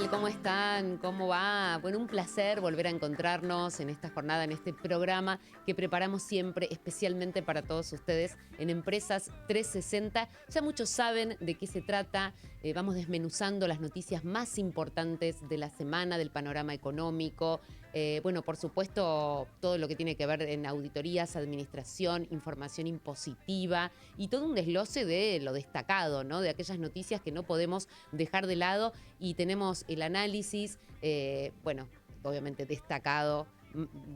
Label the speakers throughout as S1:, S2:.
S1: tal? ¿Cómo están? ¿Cómo va? Bueno, un placer volver a encontrarnos en esta jornada, en este programa que preparamos siempre especialmente para todos ustedes en Empresas 360. Ya muchos saben de qué se trata. Vamos desmenuzando las noticias más importantes de la semana, del panorama económico. Bueno, por supuesto, todo lo que tiene que ver en auditorías, administración, información impositiva y todo un desglose de lo destacado, ¿no? De aquellas noticias que no podemos dejar de lado, y tenemos el análisis, bueno, obviamente destacado,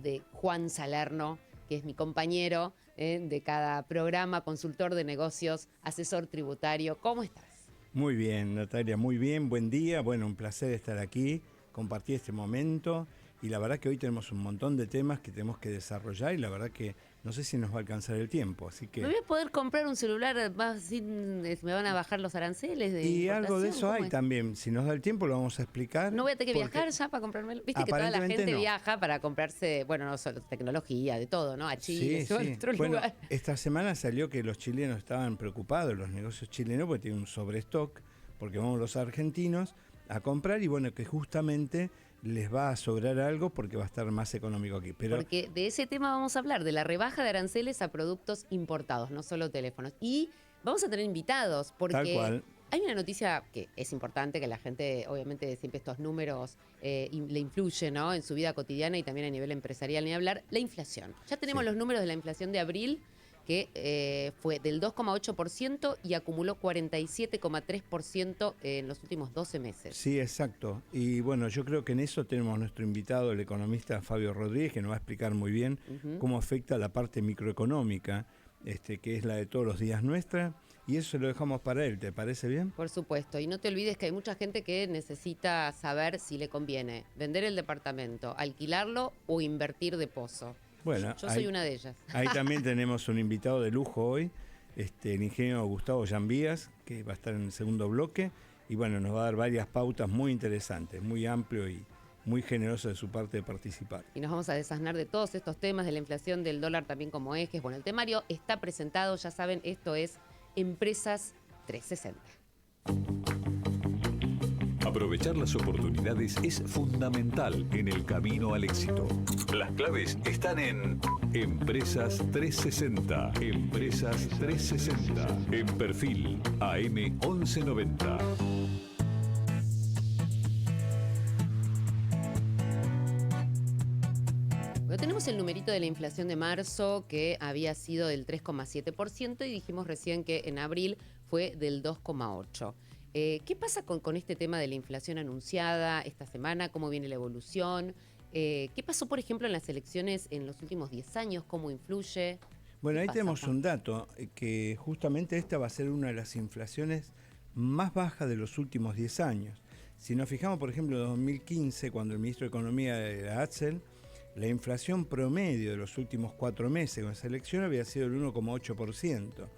S1: de Juan Salerno, que es mi compañero de cada programa, consultor de negocios, asesor tributario. ¿Cómo estás?
S2: Muy bien, Natalia, muy bien, buen día. Bueno, un placer estar aquí, compartir este momento. Y la verdad que hoy tenemos un montón de temas que tenemos que desarrollar y la verdad que no sé si nos va a alcanzar el tiempo, así que...
S1: ¿Me voy a poder comprar un celular más sin, me van a bajar los aranceles de
S2: Y
S1: importación?
S2: algo de eso hay
S1: es?
S2: también, si nos da el tiempo lo vamos a explicar.
S1: No voy a tener que viajar ya para comprármelo. Viste que toda la
S2: Aparentemente
S1: gente
S2: no.
S1: viaja para comprarse, bueno, no solo tecnología, de todo, ¿no? A Chile,
S2: Sí,
S1: a
S2: sí.
S1: otro
S2: Bueno,
S1: lugar.
S2: esta semana salió que los chilenos estaban preocupados, los negocios chilenos, porque tienen un sobrestock, porque vamos los argentinos a comprar y bueno, que justamente les va a sobrar algo porque va a estar más económico aquí. Pero
S1: Porque de ese tema vamos a hablar, de la rebaja de aranceles a productos importados, no solo teléfonos. Y vamos a tener invitados,
S2: tal
S1: porque
S2: cual.
S1: hay una noticia que es importante, que la gente, obviamente, siempre estos números le influyen, ¿no? En su vida cotidiana y también a nivel empresarial, ni hablar, la inflación. Ya tenemos
S2: Sí.
S1: los números de la inflación de abril, que fue del 2,8% y acumuló 47,3% en los últimos 12 meses.
S2: Sí, exacto. Y bueno, yo creo que en eso tenemos nuestro invitado, el economista Fabio Rodríguez, que nos va a explicar muy bien cómo afecta la parte microeconómica, que es la de todos los días nuestra, y eso lo dejamos para él, ¿te parece bien?
S1: Por supuesto, y no te olvides que hay mucha gente que necesita saber si le conviene vender el departamento, alquilarlo o invertir de pozo.
S2: Bueno,
S1: Yo soy una de ellas.
S2: Ahí también tenemos un invitado de lujo hoy, el ingeniero Gustavo Llambías, que va a estar en el segundo bloque, y bueno, nos va a dar varias pautas muy interesantes, muy amplio y muy generoso de su parte de participar.
S1: Y nos vamos a desasnar de todos estos temas, de la inflación, del dólar también como ejes. Bueno, el temario está presentado, ya saben, esto es Empresas 360.
S3: Aprovechar las oportunidades es fundamental en el camino al éxito. Las claves están en Empresas 360. Empresas 360. En Perfil AM 1190.
S1: Bueno, tenemos el numerito de la inflación de marzo, que había sido del 3,7%, y dijimos recién que en abril fue del 2,8%. ¿Qué pasa con este tema de la inflación anunciada esta semana? ¿Cómo viene la evolución? ¿Qué pasó, por ejemplo, en las elecciones en los últimos 10 años? ¿Cómo influye?
S2: Bueno, ahí
S1: pasa,
S2: tenemos
S1: Juan?
S2: un dato, que justamente esta va a ser una de las inflaciones más bajas de los últimos 10 años. Si nos fijamos, por ejemplo, en 2015, cuando el ministro de Economía era Axel, la inflación promedio de los últimos 4 meses con esa elección había sido el 1,8%.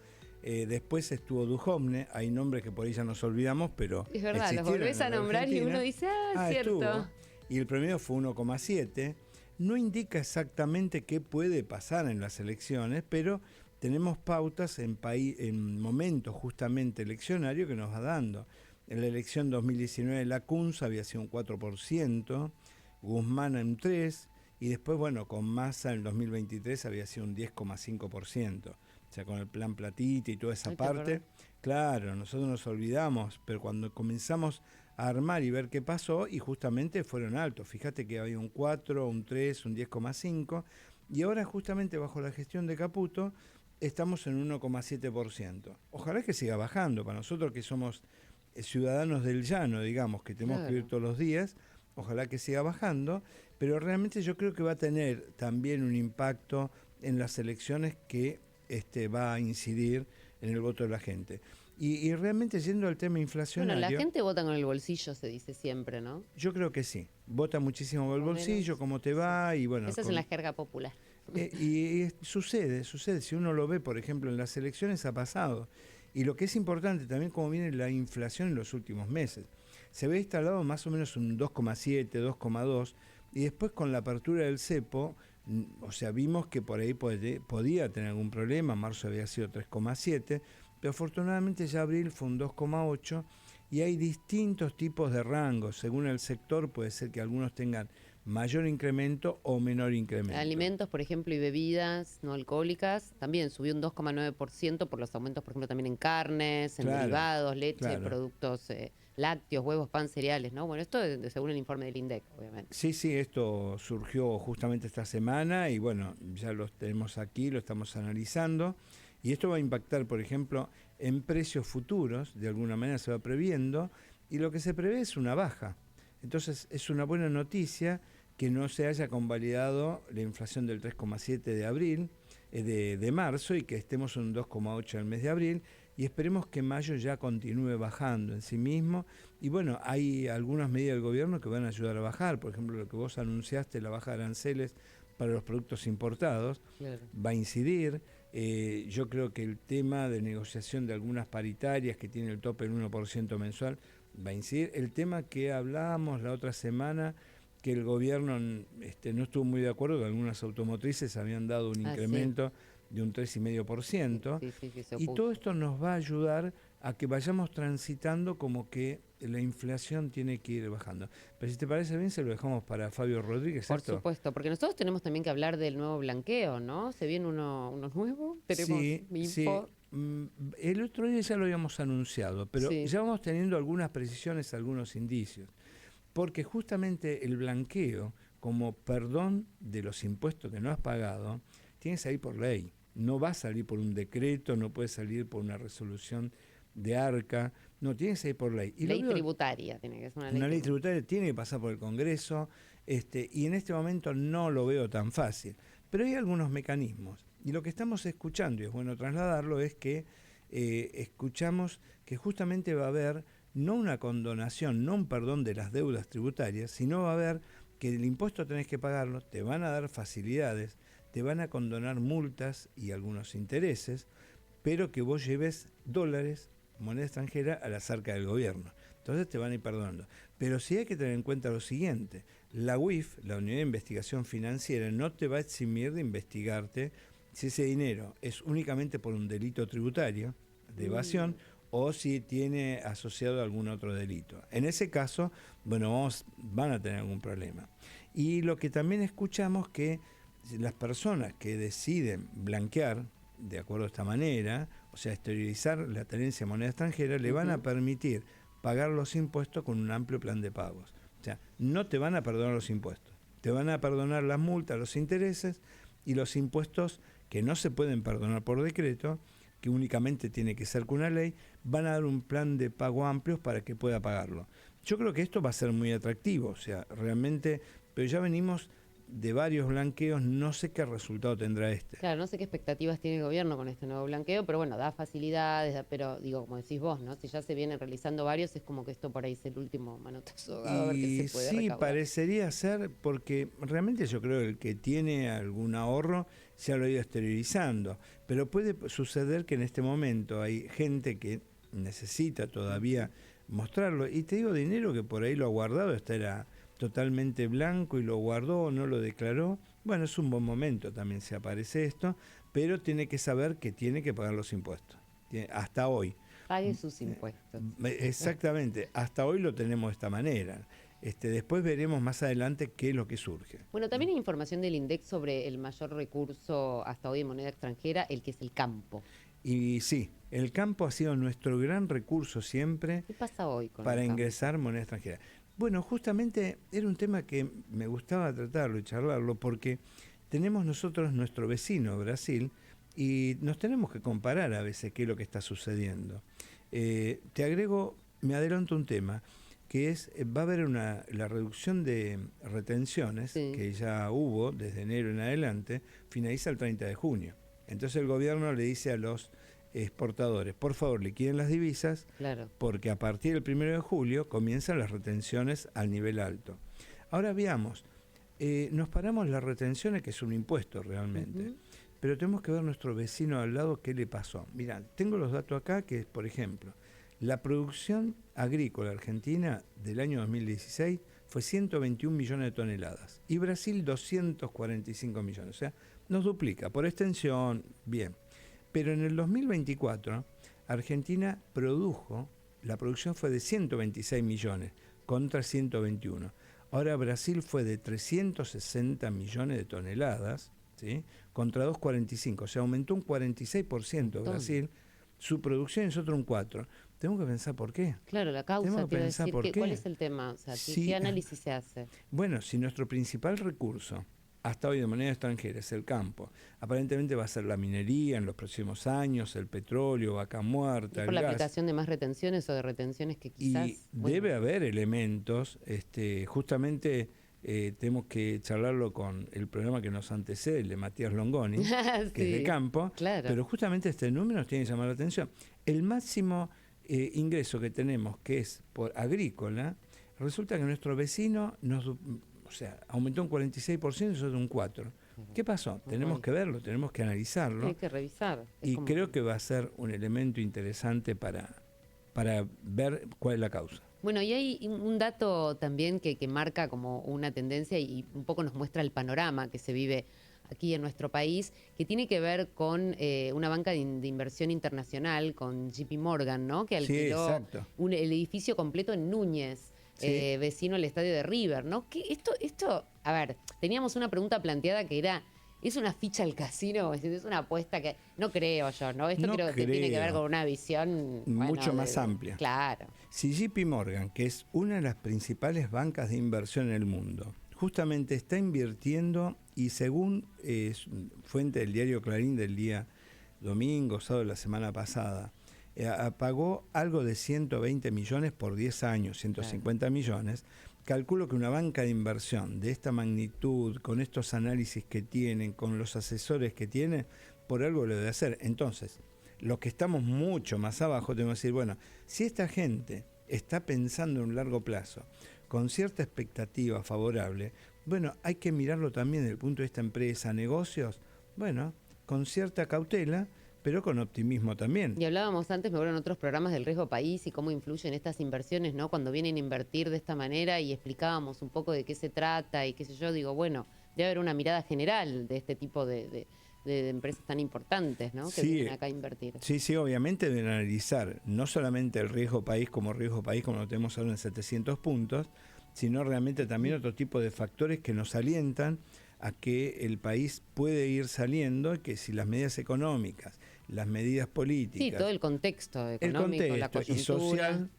S2: Después estuvo Duhovne, hay nombres que por ahí ya nos olvidamos, pero
S1: Es verdad, los
S2: existieron
S1: volvés a
S2: en la
S1: nombrar y
S2: Argentina.
S1: uno dice, cierto.
S2: Estuvo, y el promedio fue 1,7%. No indica exactamente qué puede pasar en las elecciones, pero tenemos pautas en momentos justamente eleccionarios que nos va dando. En la elección 2019 la Kunz había sido un 4%, Guzmán en 3%, y después, bueno, con Massa en 2023 había sido un 10,5%. O sea, con el plan Platita y toda esa
S1: Ay,
S2: parte. Claro, nosotros nos olvidamos, pero cuando comenzamos a armar y ver qué pasó, y justamente fueron altos. Fíjate que había un 4, un 3, un 10,5, y ahora justamente bajo la gestión de Caputo estamos en 1,7%. Ojalá que siga bajando, para nosotros que somos ciudadanos del llano, digamos, que tenemos que ir todos los días, ojalá que siga bajando, pero realmente yo creo que va a tener también un impacto en las elecciones que va a incidir en el voto de la gente. Y realmente yendo al tema inflacionario...
S1: Bueno, la gente vota con el bolsillo, se dice siempre, ¿no?
S2: Yo creo que sí. Vota muchísimo con el bolsillo, cómo te va, y bueno...
S1: Esa es en la jerga popular.
S2: Y sucede. Si uno lo ve, por ejemplo, en las elecciones ha pasado. Y lo que es importante también, cómo viene la inflación en los últimos meses. Se ve instalado más o menos un 2,7, 2,2, y después con la apertura del cepo, o sea, vimos que por ahí podía tener algún problema. Marzo había sido 3,7, pero afortunadamente ya abril fue un 2,8 y hay distintos tipos de rangos. Según el sector puede ser que algunos tengan mayor incremento o menor incremento.
S1: Alimentos, por ejemplo, y bebidas no alcohólicas, también subió un 2,9% por los aumentos, por ejemplo, también en carnes, en derivados, leche, productos lácteos, huevos, pan, cereales, ¿no? Bueno, esto según el informe del INDEC, obviamente.
S2: Sí, esto surgió justamente esta semana y bueno, ya lo tenemos aquí, lo estamos analizando y esto va a impactar, por ejemplo, en precios futuros, de alguna manera se va previendo y lo que se prevé es una baja. Entonces es una buena noticia que no se haya convalidado la inflación del 3,7 de abril, de marzo, y que estemos en un 2,8 el mes de abril, y esperemos que mayo ya continúe bajando en sí mismo. Y bueno, hay algunas medidas del gobierno que van a ayudar a bajar, por ejemplo lo que vos anunciaste, la baja de aranceles para los productos importados, va a incidir. Yo creo que el tema de negociación de algunas paritarias que tiene el tope del 1% mensual va a incidir. El tema que hablábamos la otra semana, que el gobierno no estuvo muy de acuerdo, que algunas automotrices habían dado un incremento de un 3,5%. Y todo esto nos va a ayudar a que vayamos transitando como que la inflación tiene que ir bajando. Pero si te parece bien, se lo dejamos para Fabio Rodríguez.
S1: Por supuesto, porque nosotros tenemos también que hablar del nuevo blanqueo, ¿no? ¿Se viene uno nuevo? ¿Tenemos info?
S2: El otro día ya lo habíamos anunciado, pero ya vamos teniendo algunas precisiones, algunos indicios. Porque justamente el blanqueo, como perdón de los impuestos que no has pagado, tiene que salir por ley. No va a salir por un decreto, no puede salir por una resolución de ARCA, no, tiene que salir por ley. Y
S1: ley tributaria, tiene que ser
S2: una ley tributaria, tiene que pasar por el Congreso, y en este momento no lo veo tan fácil. Pero hay algunos mecanismos, y lo que estamos escuchando, y es bueno trasladarlo, es que escuchamos que justamente va a haber no una condonación, no un perdón de las deudas tributarias, sino va a haber que el impuesto tenés que pagarlo, te van a dar facilidades, te van a condonar multas y algunos intereses, pero que vos lleves dólares, moneda extranjera, a la arcas del gobierno. Entonces te van a ir perdonando. Pero sí hay que tener en cuenta lo siguiente: la UIF, la Unidad de Investigación Financiera, no te va a eximir de investigarte si ese dinero es únicamente por un delito tributario de evasión o si tiene asociado algún otro delito. En ese caso, bueno, van a tener algún problema. Y lo que también escuchamos, que las personas que deciden blanquear de acuerdo a esta manera, o sea, exteriorizar la tenencia de moneda extranjera, le van a permitir pagar los impuestos con un amplio plan de pagos. O sea, no te van a perdonar los impuestos, te van a perdonar las multas, los intereses y los impuestos que no se pueden perdonar por decreto, que únicamente tiene que ser con una ley, van a dar un plan de pago amplio para que pueda pagarlo. Yo creo que esto va a ser muy atractivo, o sea, realmente, pero ya venimos de varios blanqueos, no sé qué resultado tendrá este.
S1: Claro, no sé qué expectativas tiene el gobierno con este nuevo blanqueo, pero bueno, da facilidades, pero digo, como decís vos, ¿no? Si ya se vienen realizando varios, es como que esto por ahí es el último manotazo, a ver qué se puede recaudar.
S2: Parecería ser, porque realmente yo creo que el que tiene algún ahorro ya lo ha ido exteriorizando, pero puede suceder que en este momento hay gente que necesita todavía mostrarlo, y te digo, dinero que por ahí lo ha guardado, era totalmente blanco y lo guardó, no lo declaró. Bueno, es un buen momento también si aparece esto, pero tiene que saber que tiene que pagar los impuestos. Hasta hoy.
S1: Pague sus impuestos.
S2: Exactamente, hasta hoy lo tenemos de esta manera. Después veremos más adelante qué es lo que surge.
S1: Bueno, también hay información del INDEC sobre el mayor recurso hasta hoy en moneda extranjera, el que es el campo.
S2: Y sí, el campo ha sido nuestro gran recurso siempre.
S1: ¿Qué pasa hoy con
S2: para ingresar moneda extranjera? Bueno, justamente era un tema que me gustaba tratarlo y charlarlo, porque tenemos nosotros nuestro vecino, Brasil, y nos tenemos que comparar a veces qué es lo que está sucediendo. Me adelanto un tema, que es, va a haber la reducción de retenciones, que ya hubo desde enero en adelante, finaliza el 30 de junio. Entonces el gobierno le dice a los exportadores, por favor, liquiden las divisas, porque a partir del 1 de julio comienzan las retenciones al nivel alto. Ahora veamos, nos paramos las retenciones, que es un impuesto realmente, pero tenemos que ver a nuestro vecino al lado qué le pasó. Mirá, tengo los datos acá, que es, por ejemplo, la producción agrícola argentina del año 2016 fue 121 millones de toneladas y Brasil 245 millones, o sea, nos duplica, por extensión, bien. Pero en el 2024 Argentina produjo, la producción fue de 126 millones contra 121. Ahora Brasil fue de 360 millones de toneladas, ¿sí? Contra 245, o sea, aumentó un 46% Brasil, su producción es otro un 4%. Tengo que pensar por qué.
S1: Claro, la
S2: Tengo
S1: causa,
S2: que
S1: te iba a
S2: pensar
S1: decir,
S2: por qué.
S1: ¿cuál es el tema? O sea,
S2: Sí.
S1: ¿qué análisis se hace?
S2: Bueno, si nuestro principal recurso hasta hoy de moneda extranjera es el campo, aparentemente va a ser la minería en los próximos años, el petróleo, vaca muerta,
S1: ¿Es
S2: el
S1: por la
S2: gas.
S1: aplicación de más retenciones o de retenciones que quizás...
S2: Y debe haber elementos, justamente tenemos que charlarlo con el programa que nos antecede, el de Matías Longoni, que es de campo,
S1: claro.
S2: pero justamente este número nos tiene que llamar la atención. El máximo ingreso que tenemos, que es por agrícola, resulta que nuestro vecino aumentó un 46% y nosotros un 4%. ¿Qué pasó? Tenemos que verlo, tenemos que analizarlo.
S1: Hay que revisar.
S2: Y creo que va a ser un elemento interesante para ver cuál es la causa.
S1: Bueno, y hay un dato también que marca como una tendencia y un poco nos muestra el panorama que se vive aquí en nuestro país, que tiene que ver con una banca de inversión internacional, con JP Morgan, ¿no? Que alquiló el edificio completo en Núñez, vecino al estadio de River, ¿no? Que esto, a ver, teníamos una pregunta planteada que era... ¿Es una ficha al casino? ¿Es una apuesta que...? No creo yo, ¿no? Esto creo que tiene que ver con una visión...
S2: mucho más amplia.
S1: Claro.
S2: Si JP Morgan, que es una de las principales bancas de inversión en el mundo, justamente está invirtiendo y según fuente del diario Clarín del día domingo, sábado de la semana pasada, pagó algo de 120 millones por 10 años, 150 millones. Calculo que una banca de inversión de esta magnitud, con estos análisis que tienen, con los asesores que tiene, por algo lo debe hacer. Entonces, los que estamos mucho más abajo, tenemos que decir, bueno, si esta gente está pensando en un largo plazo, con cierta expectativa favorable, bueno, hay que mirarlo también desde el punto de vista empresa, negocios, bueno, con cierta cautela, pero con optimismo también.
S1: Y hablábamos antes, me acuerdo, en otros programas del riesgo país y cómo influyen estas inversiones, ¿no? Cuando vienen a invertir de esta manera y explicábamos un poco de qué se trata y qué sé yo, digo, bueno, debe haber una mirada general de este tipo de empresas tan importantes, ¿no? Que vienen acá a invertir.
S2: Sí, obviamente deben analizar no solamente el riesgo país como lo tenemos ahora en 700 puntos, sino realmente también otro tipo de factores que nos alientan a que el país puede ir saliendo, y que si las medidas económicas, las medidas políticas...
S1: Sí, todo el contexto económico, la coyuntura
S2: y social,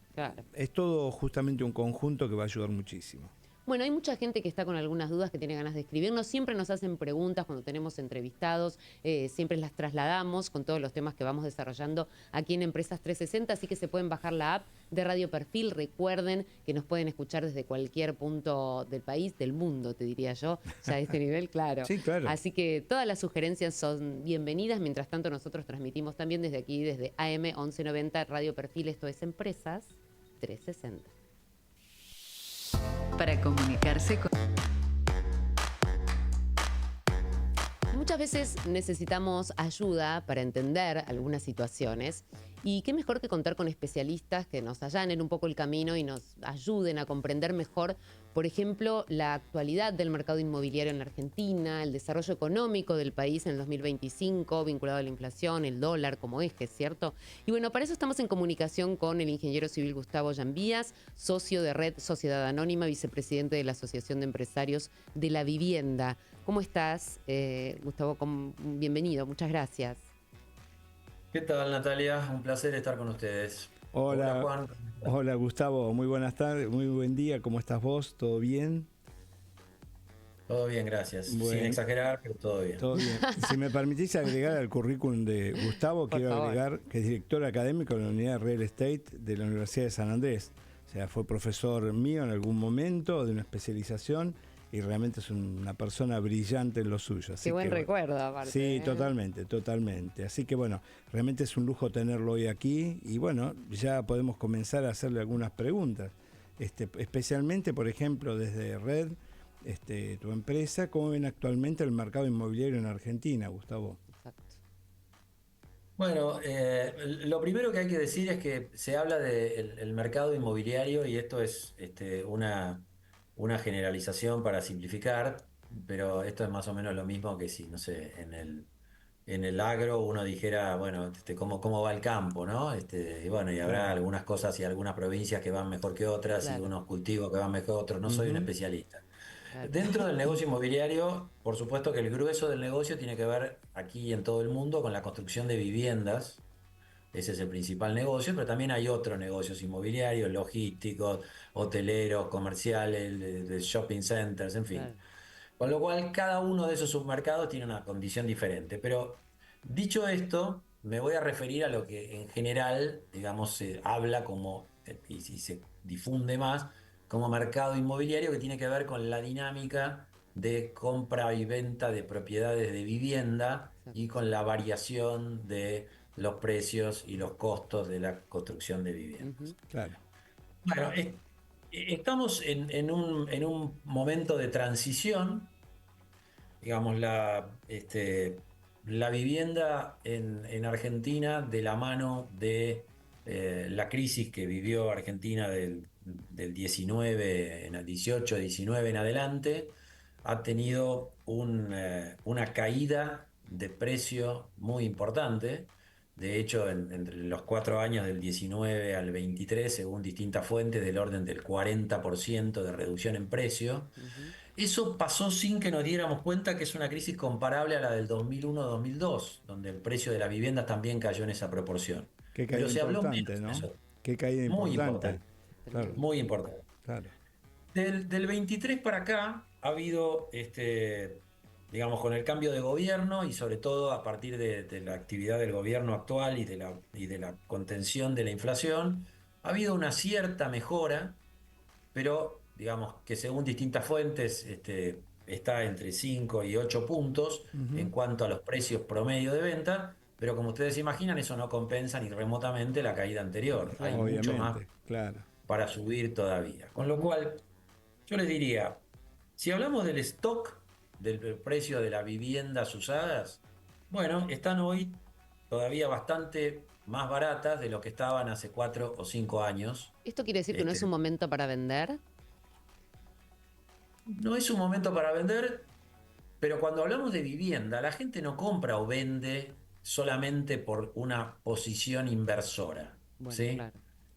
S2: es todo justamente un conjunto que va a ayudar muchísimo.
S1: Bueno, hay mucha gente que está con algunas dudas, que tiene ganas de escribirnos. Siempre nos hacen preguntas cuando tenemos entrevistados, siempre las trasladamos con todos los temas que vamos desarrollando aquí en Empresas 360, así que se pueden bajar la app de Radio Perfil. Recuerden que nos pueden escuchar desde cualquier punto del país, del mundo, te diría yo, ya a este nivel, claro.
S2: Sí, claro.
S1: Así que todas las sugerencias son bienvenidas. Mientras tanto, nosotros transmitimos también desde aquí, desde AM 1190 Radio Perfil. Esto es Empresas 360.
S4: Para comunicarse con...
S1: Muchas veces necesitamos ayuda para entender algunas situaciones y qué mejor que contar con especialistas que nos allanen un poco el camino y nos ayuden a comprender mejor, por ejemplo, la actualidad del mercado inmobiliario en Argentina, el desarrollo económico del país en el 2025 vinculado a la inflación, el dólar como eje, ¿cierto? Y bueno, para eso estamos en comunicación con el ingeniero civil Gustavo Llambías, socio de Red Sociedad Anónima, vicepresidente de la Asociación de Empresarios de la Vivienda. ¿Cómo estás, Gustavo? Bienvenido, muchas gracias.
S5: ¿Qué tal, Natalia? Un placer estar con ustedes.
S2: Hola,
S5: Juan.
S2: Hola, Gustavo. Muy buenas tardes, muy buen día. ¿Cómo estás vos? ¿Todo bien?
S5: Todo bien, gracias.
S2: Bueno,
S5: sin exagerar, pero todo bien.
S2: Todo bien. Si me permitís agregar al currículum de Gustavo,
S1: Por
S2: quiero
S1: favor.
S2: agregar que es director académico de la Unidad de Real Estate de la Universidad de San Andrés. O sea, fue profesor mío en algún momento de una especialización y realmente es una persona brillante en lo suyo. Así
S1: Qué buen
S2: que,
S1: recuerdo, aparte.
S2: Sí, totalmente. Así que bueno, realmente es un lujo tenerlo hoy aquí y bueno, ya podemos comenzar a hacerle algunas preguntas. Especialmente, por ejemplo, desde Red, tu empresa, ¿cómo ven actualmente el mercado inmobiliario en Argentina, Gustavo?
S1: Exacto.
S5: Bueno, lo primero que hay que decir es que se habla del mercado inmobiliario y esto es una generalización para simplificar, pero esto es más o menos lo mismo que si, no sé, en el agro uno dijera, bueno, cómo va el campo, ¿no? Y bueno, y habrá
S2: Claro.
S5: algunas cosas y algunas provincias que van mejor que otras y
S1: Claro,
S5: unos cultivos que van mejor que otros. No soy un
S2: Ujú.
S5: especialista.
S1: claro.
S5: Dentro del negocio inmobiliario, por supuesto que el grueso del negocio tiene que ver aquí y en todo el mundo con la construcción de viviendas. Ese es el principal negocio, pero también hay otros negocios inmobiliarios, logísticos, hoteleros, comerciales, de shopping centers, en fin.
S1: Claro.
S5: Con lo cual, cada uno de esos submercados tiene una condición diferente. Pero dicho esto, me voy a referir a lo que en general, digamos, se habla como, y se difunde más, como mercado inmobiliario, que tiene que ver con la dinámica de compra y venta de propiedades de vivienda y
S1: Exacto.
S5: con la variación de los precios y los costos de la construcción de
S1: Ujú.
S5: viviendas.
S2: Claro.
S5: Bueno, estamos en un momento de transición. Digamos, la vivienda en Argentina de la mano de la crisis que vivió Argentina del 19, en el 18, 19 en adelante, ha tenido una caída de precio muy importante. De hecho, entre los 4 años del 19 al 23, según distintas fuentes, del orden del 40% de reducción en precio.
S1: Ujú.
S5: Eso pasó sin que nos diéramos cuenta que es una crisis comparable a la del 2001-2002, donde el precio de la vivienda también cayó en esa proporción.
S2: Qué
S5: Pero
S2: caída
S5: se habló
S2: importante,
S5: menos de
S2: ¿no?
S5: eso.
S2: Qué caída
S5: Muy
S2: importante.
S5: importante,
S2: Claro,
S1: Tremendo.
S5: muy importante.
S2: claro.
S5: Del 23 para acá ha habido, digamos, con el cambio de gobierno y sobre todo a partir de la actividad del gobierno actual y de la contención de la inflación, ha habido una cierta mejora, pero digamos que según distintas fuentes está entre 5 y 8 puntos en
S2: Ujú.
S5: cuanto a los precios promedio de venta, pero como ustedes imaginan, eso no compensa ni remotamente la caída anterior. Hay
S1: Claro.
S5: mucho más
S2: Obviamente, claro.
S5: para subir todavía. Con lo
S1: Ujú.
S5: cual, yo les diría, si hablamos del stock, del precio de las viviendas usadas, bueno, están hoy todavía bastante más baratas de lo que estaban hace 4 o 5 años.
S1: ¿Esto quiere decir que no es un
S5: Este,
S1: momento para vender?
S5: no es un momento para vender, pero cuando hablamos de vivienda, la gente no compra o vende solamente por una posición inversora,
S1: Bueno,
S5: ¿sí?
S1: claro.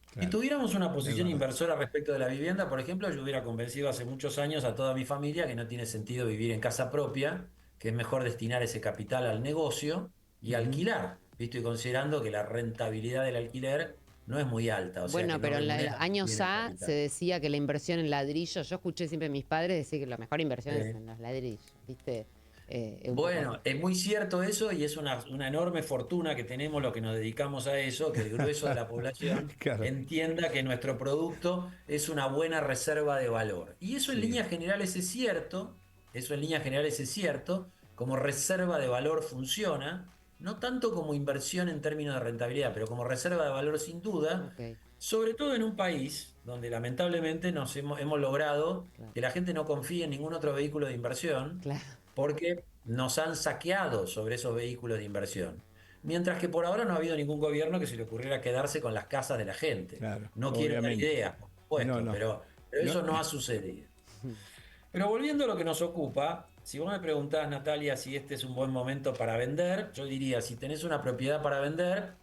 S5: Si
S2: Claro.
S5: tuviéramos una
S2: Es
S5: posición
S2: verdad.
S5: inversora respecto de la vivienda, por ejemplo, yo hubiera convencido hace muchos años a toda mi familia que no tiene sentido vivir en casa propia, que es mejor destinar ese capital al negocio y
S2: Ujú.
S5: alquilar, ¿visto? Y considerando que la rentabilidad del alquiler no es muy alta, o sea que
S1: Bueno,
S5: no
S1: pero en
S5: remunera muy
S1: años
S5: bien el
S1: A se
S5: capital.
S1: decía que la inversión en ladrillos, yo escuché siempre a mis padres decir que la mejor inversión es
S5: Sí.
S1: en los ladrillos, ¿viste? Un poco.
S5: Bueno, es muy cierto eso y es una enorme fortuna que tenemos los que nos dedicamos a eso, que el grueso de la población
S2: Claro.
S5: entienda que nuestro producto es una buena reserva de valor. Y eso en
S2: Sí.
S5: líneas generales es cierto, eso en líneas generales es cierto, como reserva de valor funciona, no tanto como inversión en términos de rentabilidad, pero como reserva de valor sin duda,
S1: Ok,
S5: sobre todo en un país donde lamentablemente hemos logrado
S1: claro,
S5: que la gente no confíe en ningún otro vehículo de inversión
S1: claro.
S5: porque nos han saqueado sobre esos vehículos de inversión. Mientras que por ahora no ha habido ningún gobierno que se le ocurriera quedarse con las casas de la gente.
S2: Claro,
S5: No quiero dar
S2: obviamente.
S5: ideas, por
S2: No,
S5: supuesto,
S2: no.
S5: pero
S2: No,
S5: eso no ha sucedido. Pero volviendo a lo que nos ocupa, si vos me preguntás, Natalia, si este es un buen momento para vender, yo diría, si tenés una propiedad para vender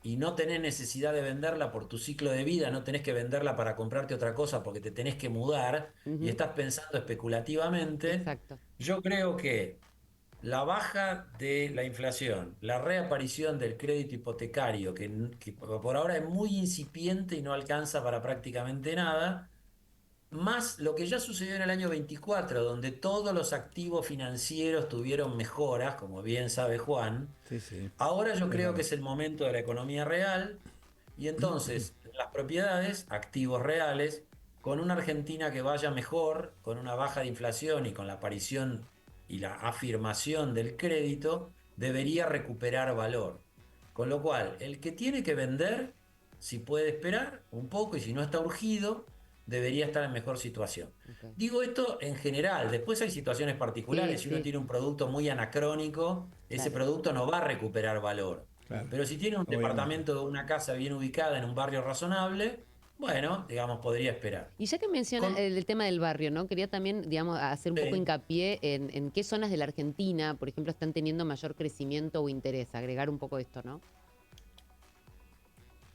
S5: y no tenés necesidad de venderla por tu ciclo de vida, no tenés que venderla para comprarte otra cosa porque te tenés que mudar y
S1: Ujú.
S5: estás pensando especulativamente,
S1: Exacto.
S5: yo creo que la baja de la inflación, la reaparición del crédito hipotecario, que por ahora es muy incipiente y no alcanza para prácticamente nada, más lo que ya sucedió en el año 24, donde todos los activos financieros tuvieron mejoras, como bien sabe Juan,
S2: sí, sí.
S5: ahora yo
S2: Es
S5: creo que
S2: verdad.
S5: es el momento de la economía real y entonces las propiedades, activos reales, con una Argentina que vaya mejor, con una baja de inflación y con la aparición y la afirmación del crédito, debería recuperar valor. Con lo cual, el que tiene que vender, si puede esperar un poco y si no está urgido, debería estar en mejor situación.
S1: Ok.
S5: Digo esto en general, después hay situaciones
S1: Sí,
S5: particulares, si uno
S1: sí,
S5: tiene un producto muy anacrónico, ese
S1: claro.
S5: producto no va a recuperar valor.
S2: Claro.
S5: Pero si tiene un
S2: Obviamente.
S5: departamento o una casa bien ubicada en un barrio razonable, bueno, digamos, podría esperar.
S1: Y ya que menciona
S5: Con-
S1: el tema del barrio, ¿no? Quería también, digamos, hacer un poco
S5: Sí.
S1: hincapié en qué zonas de la Argentina, por ejemplo, están teniendo mayor crecimiento o interés, agregar un poco esto, ¿no?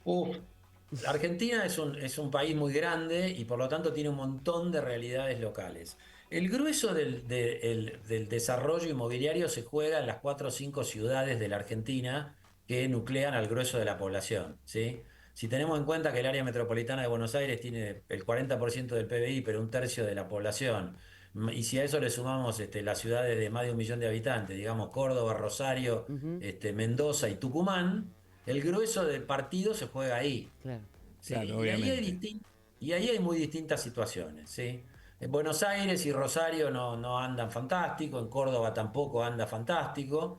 S5: Uf, la Argentina es un país muy grande y por lo tanto tiene un montón de realidades locales. El grueso del desarrollo inmobiliario se juega en las 4 o 5 ciudades de la Argentina que nuclean al grueso de la población, ¿sí? Si tenemos en cuenta que el área metropolitana de Buenos Aires tiene el 40% del PBI, pero un tercio de la población, y si a eso le sumamos las ciudades de más de 1 millón de habitantes, digamos Córdoba, Rosario,
S1: Ujú,
S5: Mendoza y Tucumán, el grueso del partido se juega ahí.
S1: claro.
S5: ¿Sí?
S2: Claro,
S5: Y ahí hay
S2: obviamente.
S5: y ahí hay muy distintas situaciones, ¿sí? En Buenos Aires y Rosario no andan fantástico, en Córdoba tampoco anda fantástico,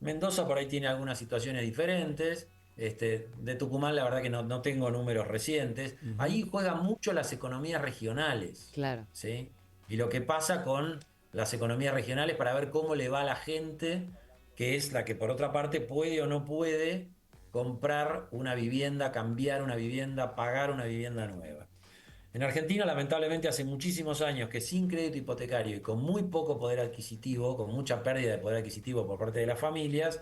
S5: Mendoza por ahí tiene algunas situaciones diferentes, de Tucumán la verdad que no tengo números recientes.
S2: Ujú.
S5: Ahí juegan mucho las economías regionales,
S1: Claro.
S5: ¿sí? Y lo que pasa con las economías regionales para ver cómo le va a la gente, que es la que por otra parte puede o no puede comprar una vivienda, cambiar una vivienda, pagar una vivienda nueva. En Argentina, lamentablemente, hace muchísimos años que sin crédito hipotecario y con muy poco poder adquisitivo, con mucha pérdida de poder adquisitivo por parte de las familias,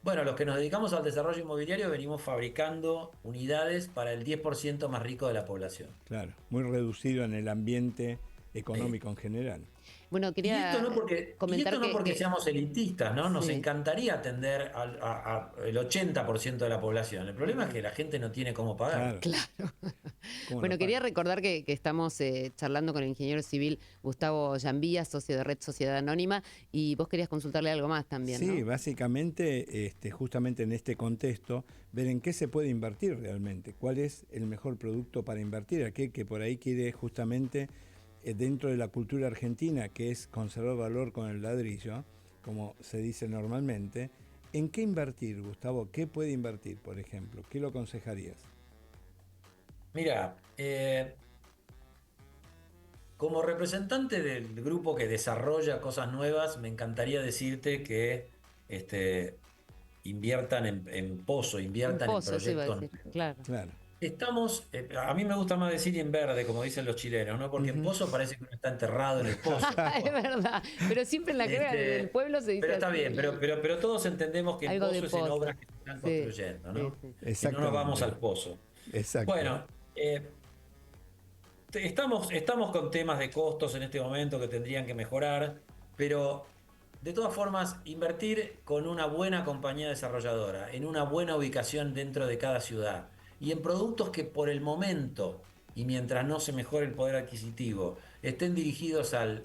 S5: bueno, los que nos dedicamos al desarrollo inmobiliario venimos fabricando unidades para el 10% más rico de la población.
S2: Claro, muy reducido en el ambiente
S5: Sí.
S2: económico en general.
S1: Bueno,
S5: Y esto
S1: quería
S5: no porque, y
S1: comentar
S5: esto no porque
S1: que
S5: seamos elitistas, ¿no? Nos
S1: sí.
S5: encantaría atender el 80% de la población. El problema es
S1: Ujú.
S5: que la gente no tiene cómo pagar.
S2: Claro,
S1: Claro.
S2: ¿cómo no
S1: Bueno, quería
S2: paga?
S1: recordar que estamos charlando con el ingeniero civil Gustavo Llambía, socio de Red Sociedad Anónima, y vos querías consultarle algo más también,
S2: Sí,
S1: ¿no?
S2: básicamente, justamente en este contexto, ver en qué se puede invertir realmente, cuál es el mejor producto para invertir, aquel que por ahí quiere justamente dentro de la cultura argentina, que es conservar valor con el ladrillo, como se dice normalmente, ¿en qué invertir, Gustavo? ¿Qué puede invertir, por ejemplo? ¿Qué lo aconsejarías?
S5: Mira, como representante del grupo que desarrolla cosas nuevas, me encantaría decirte que inviertan en pozo,
S1: En
S5: inviertan en
S1: Pozo, eso iba a
S5: proyectos
S1: decir,
S5: nuevos.
S1: claro.
S2: Claro.
S5: A mí me gusta más decir en verde, como dicen los chilenos, ¿no? Porque en
S2: Ujú.
S5: pozo parece que uno está enterrado en el pozo.
S1: Es verdad, pero siempre en la jerga del
S5: Este,
S1: pueblo se dice
S5: pero está
S1: así.
S5: bien, pero todos entendemos que el
S1: Algo de
S5: pozo es en obras
S1: Pozo.
S5: que se están
S1: Sí,
S5: construyendo,
S1: sí,
S5: ¿no?
S1: sí.
S5: Si no nos vamos
S2: Exactamente.
S5: al pozo.
S2: Exacto.
S5: Bueno, estamos con temas de costos en este momento que tendrían que mejorar, pero de todas formas, invertir con una buena compañía desarrolladora, en una buena ubicación dentro de cada ciudad y en productos que por el momento, y mientras no se mejore el poder adquisitivo, estén dirigidos al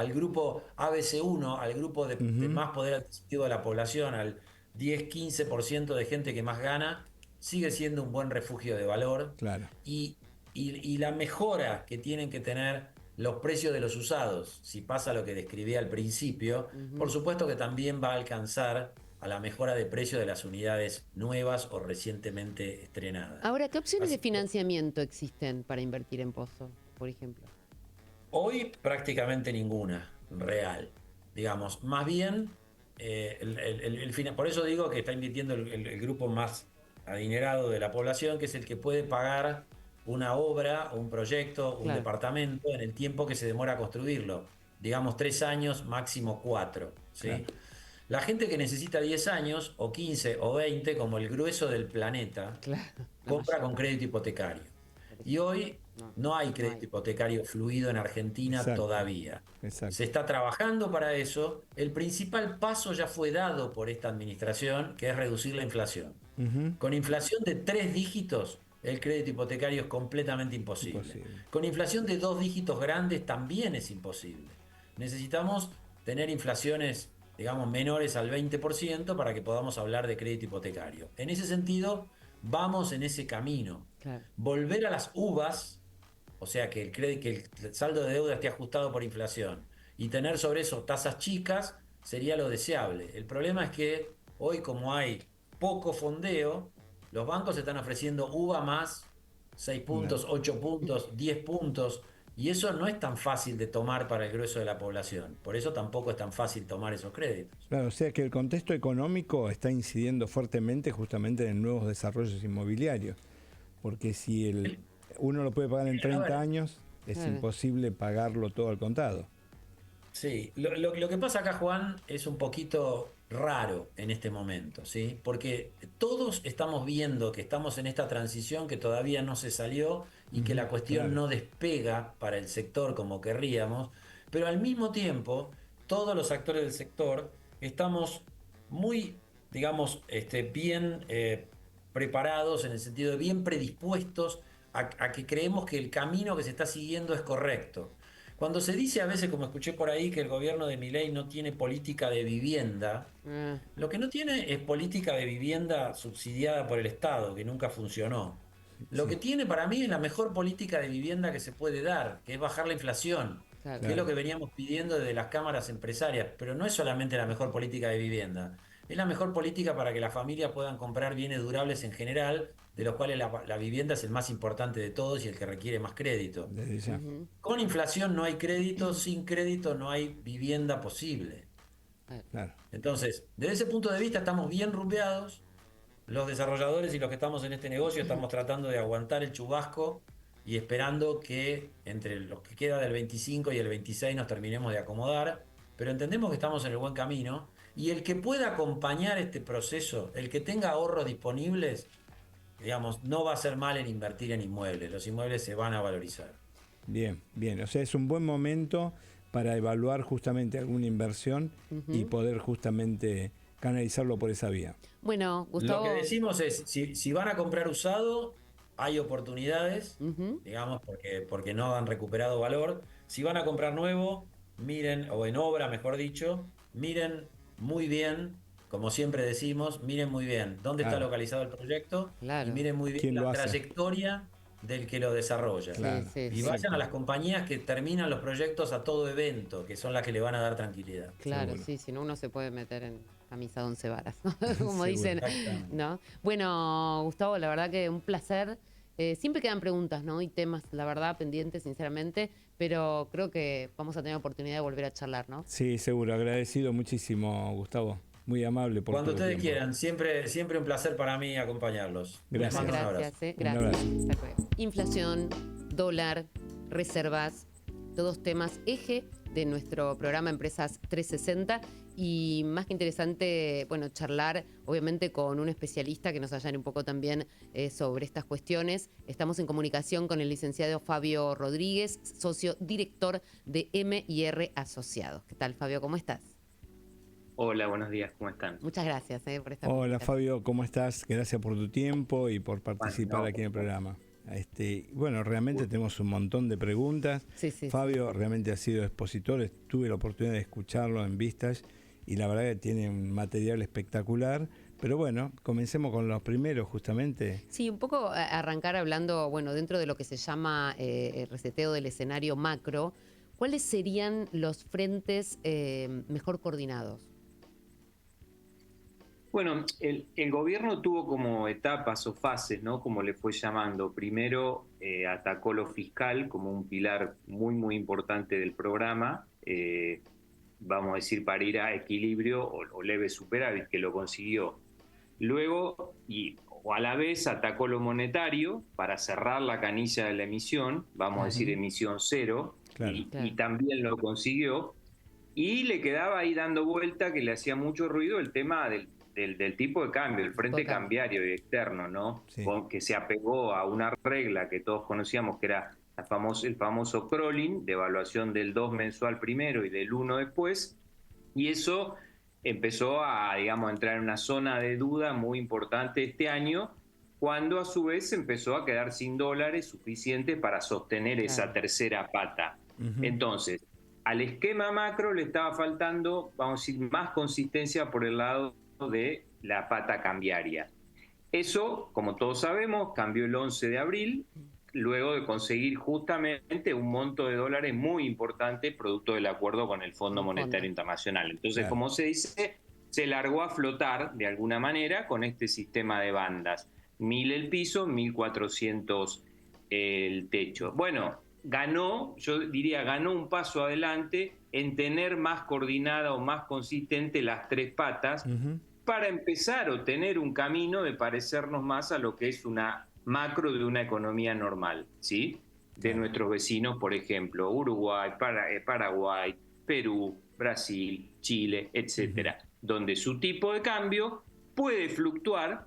S5: grupo ABC1, al grupo de
S2: Ujú.
S5: más poder adquisitivo de la población, al 10-15% de gente que más gana, sigue siendo un buen refugio de valor.
S2: Claro.
S5: Y, y la mejora que tienen que tener los precios de los usados, si pasa lo que describí al principio, por
S1: Ujú.
S5: supuesto que también va a alcanzar a la mejora de precio de las unidades nuevas o recientemente estrenadas.
S1: Ahora, ¿qué opciones de
S5: Así que
S1: financiamiento existen para invertir en Pozo, por ejemplo?
S5: hoy prácticamente ninguna real, digamos. Más bien, por eso digo que está invirtiendo el grupo más adinerado de la población, que es el que puede pagar una obra, un proyecto, un
S1: Claro,
S5: departamento en el tiempo que se demora a construirlo. Digamos 3 años, máximo 4,
S2: Claro.
S5: ¿sí? La gente que necesita 10 años, o 15 o 20, como el grueso del planeta,
S1: claro, la
S5: compra con
S1: mayoría,
S5: crédito hipotecario.
S1: por
S5: Y
S1: ejemplo.
S5: hoy
S1: No,
S5: no hay
S1: no
S5: crédito
S1: hay.
S5: hipotecario fluido en Argentina
S2: Exacto.
S5: todavía. Se
S2: Exacto.
S5: está trabajando para eso. El principal paso ya fue dado por esta administración, que es reducir la inflación.
S2: Ujú.
S5: Con inflación de 3 dígitos, el crédito hipotecario es completamente imposible.
S2: Imposible.
S5: Con inflación de 2 dígitos grandes también es imposible. Necesitamos tener inflaciones, digamos, menores al 20% para que podamos hablar de crédito hipotecario. En ese sentido, vamos en ese camino.
S1: Claro.
S5: Volver a las uvas, o sea, que el saldo de deuda esté ajustado por inflación y tener sobre eso tasas chicas sería lo deseable. El problema es que hoy, como hay poco fondeo, los bancos están ofreciendo uva más 6
S2: Claro.
S5: puntos, 8 puntos, 10 puntos, y eso no es tan fácil de tomar para el grueso de la población. Por eso tampoco es tan fácil tomar esos créditos.
S2: Claro, o sea que el contexto económico está incidiendo fuertemente justamente en nuevos desarrollos inmobiliarios. porque si uno lo puede pagar en 30 años, es imposible pagarlo todo al contado.
S5: Sí, lo que pasa acá, Juan, es un poquito raro en este momento, ¿sí? Porque todos estamos viendo que estamos en esta transición que todavía no se salió y que la cuestión no despega para el sector como querríamos, pero al mismo tiempo, todos los actores del sector estamos muy, digamos, bien preparados, en el sentido de bien predispuestos a que creemos que el camino que se está siguiendo es correcto. Cuando se dice a veces, como escuché por ahí, que el gobierno de Milei no tiene política de vivienda, lo que no tiene es política de vivienda subsidiada por el Estado, que nunca funcionó. Lo que tiene para mí es la mejor política de vivienda que se puede dar, que es bajar la inflación, que es lo que veníamos pidiendo desde las cámaras empresarias, pero no es solamente la mejor política de vivienda, es la mejor política para que las familias puedan comprar bienes durables en general, de los cuales la vivienda es el más importante de todos y el que requiere más crédito. Con inflación no hay crédito, sin crédito no hay vivienda posible. Entonces, desde ese punto de vista estamos bien rumbeados. Los desarrolladores y los que estamos en este negocio estamos tratando de aguantar el chubasco y esperando que entre los que queda del 25 y el 26 nos terminemos de acomodar, pero entendemos que estamos en el buen camino y el que pueda acompañar este proceso, el que tenga ahorros disponibles, digamos, no va a ser mal en invertir en inmuebles. Los inmuebles se van a valorizar.
S2: Bien, bien. O sea, es un buen momento para evaluar justamente alguna inversión y poder justamente canalizarlo por esa vía.
S1: Bueno, Gustavo...
S5: Lo que decimos es, si van a comprar usado, hay oportunidades, digamos, porque no han recuperado valor. Si van a comprar nuevo, miren, o en obra, mejor dicho, miren muy bien. Como siempre decimos, miren muy bien dónde está localizado el proyecto y miren muy bien la trayectoria del que lo desarrolla. Y vayan a las compañías que terminan los proyectos a todo evento, que son las que le van a dar tranquilidad.
S1: Claro, sí, si no uno se puede meter en camisa de 11 varas, como dicen, ¿no? Bueno, Gustavo, la verdad que un placer. Siempre quedan preguntas, ¿no? Y temas, la verdad, pendientes, sinceramente, pero creo que vamos a tener oportunidad de volver a charlar, ¿no?
S2: Sí, seguro. Agradecido muchísimo, Gustavo. Muy amable por
S5: cuando ustedes quieran, siempre un placer para mí acompañarlos.
S2: Gracias.
S5: Les mando un abrazo.
S1: Gracias. Inflación, dólar, reservas, todos temas eje de nuestro programa Empresas 360 y más que interesante, bueno, charlar obviamente con un especialista que nos allane un poco también sobre estas cuestiones. Estamos en comunicación con el licenciado Fabio Rodríguez, socio director de M&R Asociados. ¿Qué tal, Fabio? ¿Cómo estás?
S4: Hola, buenos días, ¿cómo están?
S1: Muchas gracias por esta
S2: Hola, Fabio, ¿cómo estás? Gracias por tu tiempo y por participar aquí en el programa. Bueno, realmente tenemos un montón de preguntas. Fabio realmente ha sido expositor, tuve la oportunidad de escucharlo en Vistas y la verdad que tiene un material espectacular. Pero bueno, comencemos con los primeros justamente.
S1: Sí, un poco arrancar hablando, bueno, dentro de lo que se llama el reseteo del escenario macro, ¿cuáles serían los frentes mejor coordinados?
S4: Bueno, el gobierno tuvo como etapas o fases, ¿no? Como le fue llamando. Primero atacó lo fiscal como un pilar muy, muy importante del programa, vamos a decir, para ir a equilibrio o leve superávit, que lo consiguió. Luego, o a la vez, atacó lo monetario para cerrar la canilla de la emisión, vamos a decir emisión cero, y también lo consiguió. Y le quedaba ahí dando vuelta, que le hacía mucho ruido, el tema del tipo de cambio, el frente cambiario y externo, ¿no? Que se apegó a una regla que todos conocíamos, que era el famoso crawling, de evaluación del 2 mensual primero y del 1 después, y eso empezó a, digamos, entrar en una zona de duda muy importante este año, cuando a su vez empezó a quedar sin dólares suficientes para sostener esa tercera pata. Entonces, al esquema macro le estaba faltando, vamos a decir, más consistencia por el lado de la pata cambiaria. Eso, como todos sabemos, cambió el 11 de abril, luego de conseguir justamente un monto de dólares muy importante producto del acuerdo con el Fondo Monetario Internacional. Entonces, como se dice, se largó a flotar de alguna manera con este sistema de bandas. 1.000 el piso, 1.400 el techo. Bueno, yo diría, ganó un paso adelante en tener más coordinada o más consistente las tres patas para empezar o tener un camino de parecernos más a lo que es una macro de una economía normal, ¿sí? De nuestros vecinos, por ejemplo, Uruguay, Paraguay, Perú, Brasil, Chile, etcétera, donde su tipo de cambio puede fluctuar,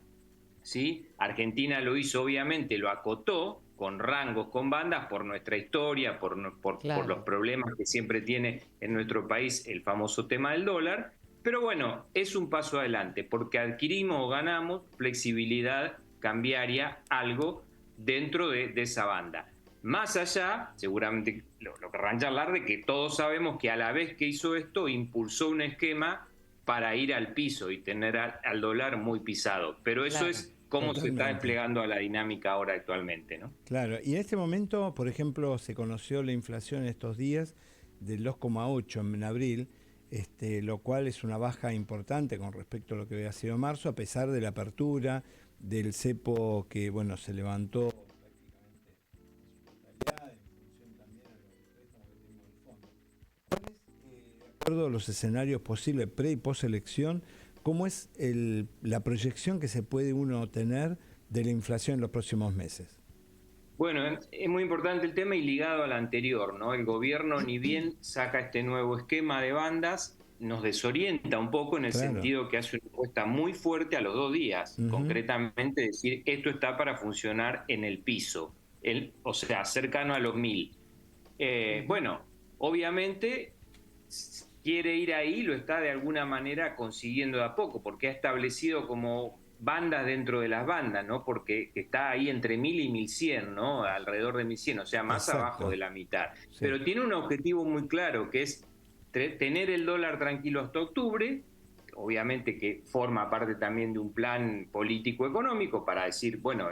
S4: ¿sí? Argentina lo hizo, obviamente, lo acotó con rangos, con bandas, por nuestra historia, por los problemas que siempre tiene en nuestro país el famoso tema del dólar. Pero bueno, es un paso adelante, porque adquirimos o ganamos flexibilidad cambiaria, algo dentro de esa banda. Más allá, seguramente lo querrán charlar, de que todos sabemos que a la vez que hizo esto, impulsó un esquema para ir al piso y tener al dólar muy pisado. Pero eso es cómo se está desplegando a la dinámica ahora actualmente, ¿no?
S2: Claro, y en este momento, por ejemplo, se conoció la inflación estos días del 2,8 en abril, lo cual es una baja importante con respecto a lo que había sido marzo, a pesar de la apertura del cepo que, bueno, se levantó de acuerdo a los escenarios posibles pre y post elección. ¿Cómo es la proyección que se puede uno tener de la inflación en los próximos meses?
S4: Bueno, es muy importante el tema y ligado al anterior, ¿no? El gobierno, ni bien saca este nuevo esquema de bandas, nos desorienta un poco en el sentido que hace una apuesta muy fuerte a los 2 días. Concretamente decir, esto está para funcionar en el piso, o sea, cercano a los 1000. Bueno, obviamente quiere ir ahí, lo está de alguna manera consiguiendo de a poco, porque ha establecido como bandas dentro de las bandas, ¿no? Porque está ahí entre 1000 y 1100, ¿no? Alrededor de 1100, o sea, más abajo de la mitad. Sí. Pero tiene un objetivo muy claro, que es tener el dólar tranquilo hasta octubre, obviamente que forma parte también de un plan político-económico para decir, bueno,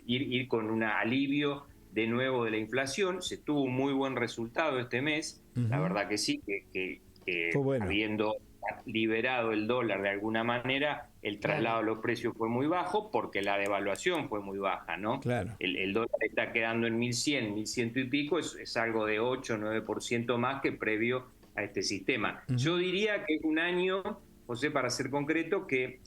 S4: ir con un alivio de nuevo de la inflación. Se tuvo un muy buen resultado este mes, la verdad que sí, que bueno, habiendo liberado el dólar de alguna manera, el traslado de los precios fue muy bajo porque la devaluación fue muy baja, ¿no?
S2: Claro.
S4: El dólar está quedando en 1100, 1100 y pico, es algo de 8 o 9% más que previo a este sistema. Yo diría que es un año, José, para ser concreto, que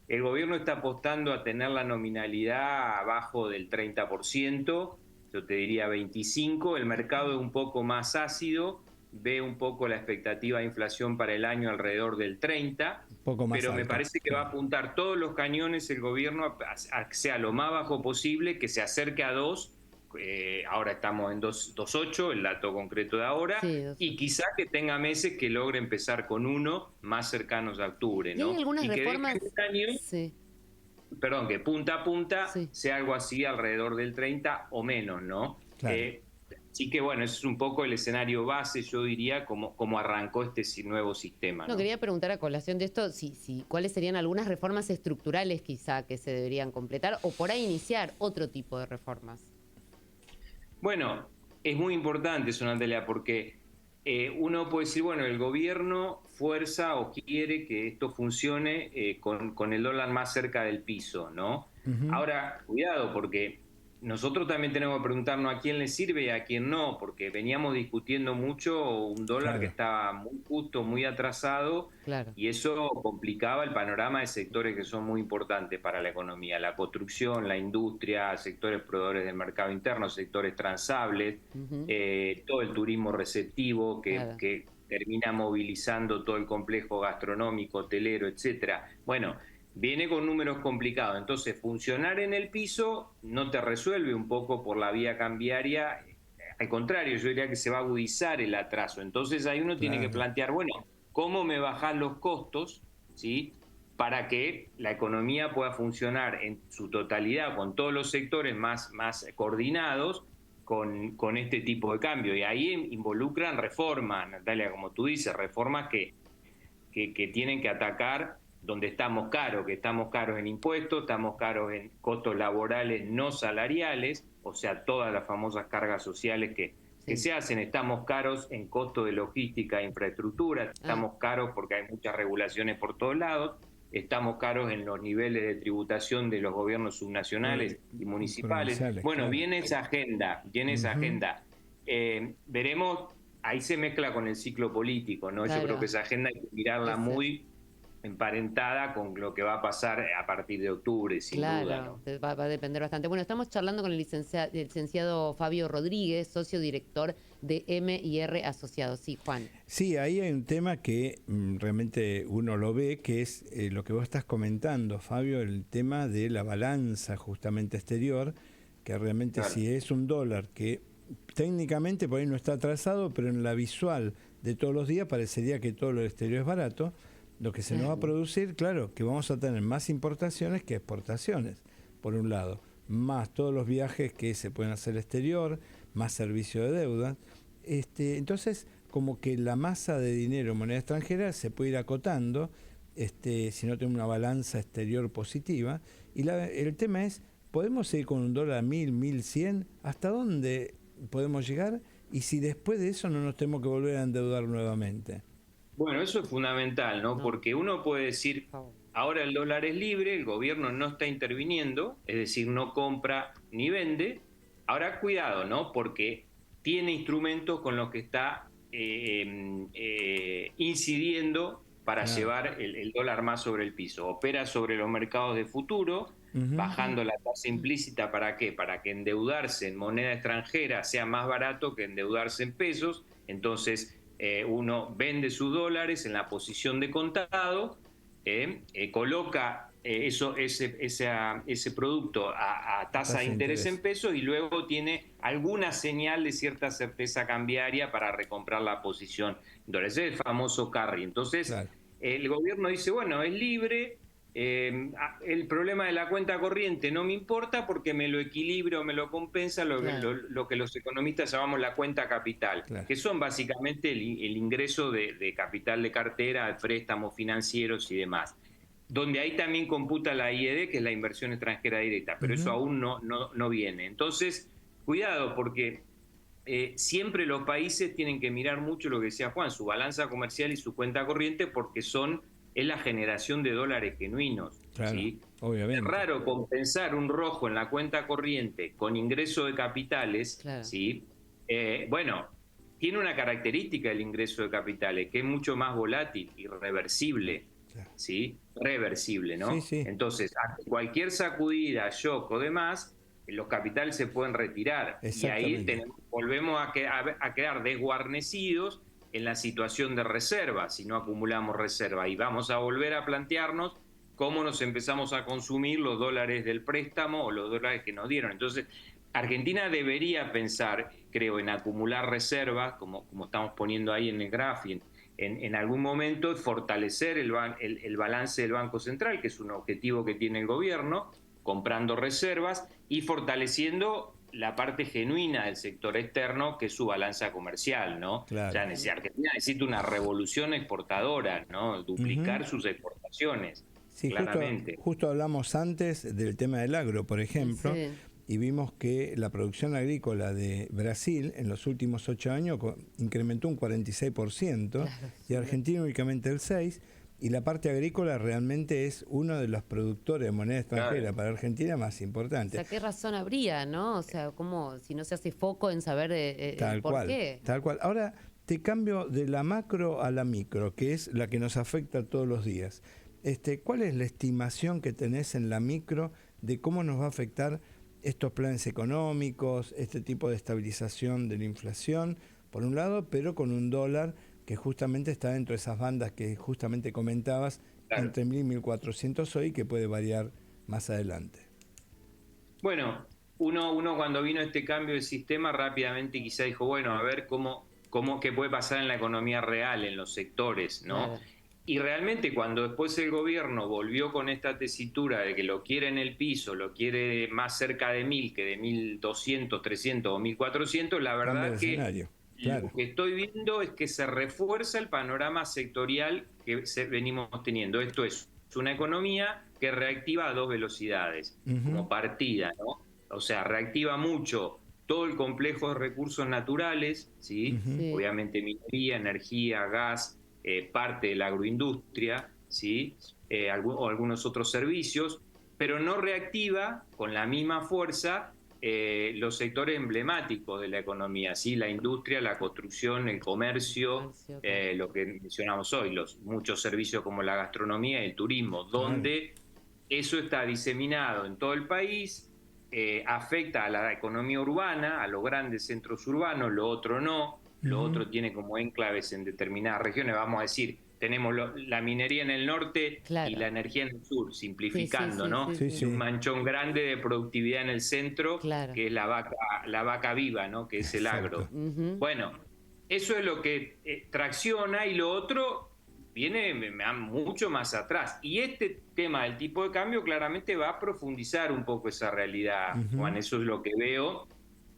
S4: el gobierno está apostando a tener la nominalidad abajo del 30%, yo te diría 25%, el mercado es un poco más ácido, ve un poco la expectativa de inflación para el año alrededor del 30%, pero alto. Me parece que va a apuntar todos los cañones el gobierno a que sea lo más bajo posible, que se acerque a 2%, ahora estamos en 2,8, el dato concreto de ahora, sí, y quizá que tenga meses que logre empezar con 1 más cercanos a octubre, ¿no?
S1: ¿Y hay algunas
S4: y que
S1: reformas?
S4: Este año,
S1: sí.
S4: Perdón, que punta a punta sea algo así alrededor del 30 o menos, ¿no?
S2: Claro.
S4: Así que bueno, ese es un poco el escenario base, yo diría, como arrancó este nuevo sistema, ¿no?
S1: Quería preguntar a colación de esto, cuáles serían algunas reformas estructurales quizá que se deberían completar o por ahí iniciar otro tipo de reformas.
S4: Bueno, es muy importante eso, Natalia, porque uno puede decir, bueno, el gobierno fuerza o quiere que esto funcione con el dólar más cerca del piso, ¿no? Ahora, cuidado, porque nosotros también tenemos que preguntarnos a quién le sirve y a quién no, porque veníamos discutiendo mucho un dólar que estaba muy justo, muy atrasado, y eso complicaba el panorama de sectores que son muy importantes para la economía, la construcción, la industria, sectores proveedores del mercado interno, sectores transables, todo el turismo receptivo que termina movilizando todo el complejo gastronómico, hotelero, etcétera. Bueno, viene con números complicados, entonces funcionar en el piso no te resuelve un poco por la vía cambiaria, al contrario, yo diría que se va a agudizar el atraso, entonces ahí uno tiene que plantear, bueno, ¿cómo me bajás los costos, ¿sí?, para que la economía pueda funcionar en su totalidad, con todos los sectores más coordinados, con este tipo de cambio? Y ahí involucran reformas, Natalia, como tú dices, reformas que tienen que atacar donde estamos caros, que estamos caros en impuestos, estamos caros en costos laborales no salariales, o sea, todas las famosas cargas sociales que se hacen, estamos caros en costos de logística e infraestructura, estamos caros porque hay muchas regulaciones por todos lados, estamos caros en los niveles de tributación de los gobiernos subnacionales y municipales. Bueno, viene esa agenda, veremos, ahí se mezcla con el ciclo político, ¿no? Yo creo que esa agenda hay que mirarla muy emparentada con lo que va a pasar a partir de octubre, sin duda, ¿no?
S1: Va a depender bastante. Bueno, estamos charlando con el licenciado Fabio Rodríguez, socio director de M&R Asociados. Sí, Juan.
S2: Sí, ahí hay un tema que realmente uno lo ve, que es lo que vos estás comentando, Fabio, el tema de la balanza justamente exterior, que realmente
S4: Claro.
S2: si es un dólar que técnicamente por ahí no está atrasado, pero en la visual de todos los días parecería que todo lo exterior es barato. Lo que se nos va a producir, claro, que vamos a tener más importaciones que exportaciones, por un lado, más todos los viajes que se pueden hacer al exterior, más servicio de deuda. Entonces, como que la masa de dinero en moneda extranjera se puede ir acotando, si no tenemos una balanza exterior positiva. Y el tema es, ¿podemos seguir con un dólar a 1.000, 1.100? ¿Hasta dónde podemos llegar? Y si después de eso no nos tenemos que volver a endeudar nuevamente.
S4: Bueno, eso es fundamental, ¿no? Porque uno puede decir, ahora el dólar es libre, el gobierno no está interviniendo, es decir, no compra ni vende. Ahora cuidado, ¿no? Porque tiene instrumentos con los que está incidiendo para llevar el dólar más sobre el piso. Opera sobre los mercados de futuro, bajando la tasa implícita. ¿Para qué? Para que endeudarse en moneda extranjera sea más barato que endeudarse en pesos. Entonces, uno vende sus dólares en la posición de contado, coloca ese producto a tasa de interés en pesos y luego tiene alguna señal de cierta certeza cambiaria para recomprar la posición en dólares. Ese es el famoso carry. Entonces, claro, el gobierno dice, bueno, es libre, el problema de la cuenta corriente no me importa porque me lo equilibra o me lo compensa lo que los economistas llamamos la cuenta capital, que son básicamente el ingreso de capital de cartera, de préstamos financieros y demás, donde ahí también computa la IED, que es la inversión extranjera directa, pero eso aún no viene. Entonces, cuidado, porque siempre los países tienen que mirar mucho lo que decía Juan, su balanza comercial y su cuenta corriente, porque es la generación de dólares genuinos.
S2: Claro,
S4: ¿sí?
S2: Obviamente.
S4: Es raro compensar un rojo en la cuenta corriente con ingreso de capitales. Claro. ¿Sí? Bueno, tiene una característica el ingreso de capitales, que es mucho más volátil y reversible. Claro. ¿Sí? Reversible, ¿no?
S2: Sí, sí.
S4: Entonces, cualquier sacudida, shock o demás, los capitales se pueden retirar. Y ahí volvemos a quedar desguarnecidos en la situación de reserva, si no acumulamos reserva, y vamos a volver a plantearnos cómo nos empezamos a consumir los dólares del préstamo o los dólares que nos dieron. Entonces, Argentina debería pensar, creo, en acumular reservas, como estamos poniendo ahí en el gráfico, en algún momento fortalecer el balance del Banco Central, que es un objetivo que tiene el gobierno, comprando reservas y fortaleciendo la parte genuina del sector externo, que es su balanza comercial, ¿no? Claro. O sea, Argentina necesita una revolución exportadora, ¿no? Duplicar sus exportaciones,
S2: sí,
S4: claramente.
S2: Justo hablamos antes del tema del agro, por ejemplo, sí, y vimos que la producción agrícola de Brasil en los últimos 8 años incrementó un 46%, claro, y Argentina únicamente el 6%. Y la parte agrícola realmente es uno de los productores de moneda extranjera, claro, para Argentina más importante.
S1: O sea, ¿qué razón habría, no? O sea, ¿cómo, si no se hace foco en saber por qué?
S2: Tal cual. Ahora te cambio de la macro a la micro, que es la que nos afecta todos los días. ¿Cuál es la estimación que tenés en la micro de cómo nos va a afectar estos planes económicos, este tipo de estabilización de la inflación, por un lado, pero con un dólar que justamente está dentro de esas bandas que justamente comentabas, claro, entre 1.000 y 1.400 hoy, que puede variar más adelante?
S4: Bueno, uno cuando vino este cambio de sistema rápidamente quizá dijo, bueno, a ver qué puede pasar en la economía real, en los sectores, ¿no? Claro. Y realmente cuando después el gobierno volvió con esta tesitura de que lo quiere en el piso, lo quiere más cerca de 1.000 que de 1.200, 300 o 1.400, la verdad que... Claro. Lo que estoy viendo es que se refuerza el panorama sectorial que venimos teniendo. Esto es una economía que reactiva a 2 velocidades, como partida, ¿no? O sea, reactiva mucho todo el complejo de recursos naturales, ¿sí? Obviamente minería, energía, gas, parte de la agroindustria, ¿sí? O algunos otros servicios, pero no reactiva con la misma fuerza los sectores emblemáticos de la economía, ¿sí? La industria, la construcción, el comercio, lo que mencionamos hoy, muchos servicios como la gastronomía y el turismo, donde eso está diseminado en todo el país, afecta a la economía urbana, a los grandes centros urbanos, lo otro no, lo otro tiene como enclaves en determinadas regiones, vamos a decir, tenemos la minería en el norte y la energía en el sur, simplificando, ¿no?
S2: Sí.
S4: Un manchón grande de productividad en el centro, que es la vaca viva, ¿no? Que es el agro. Bueno, eso es lo que tracciona, y lo otro viene mucho más atrás. Y este tema del tipo de cambio claramente va a profundizar un poco esa realidad, Juan, eso es lo que veo.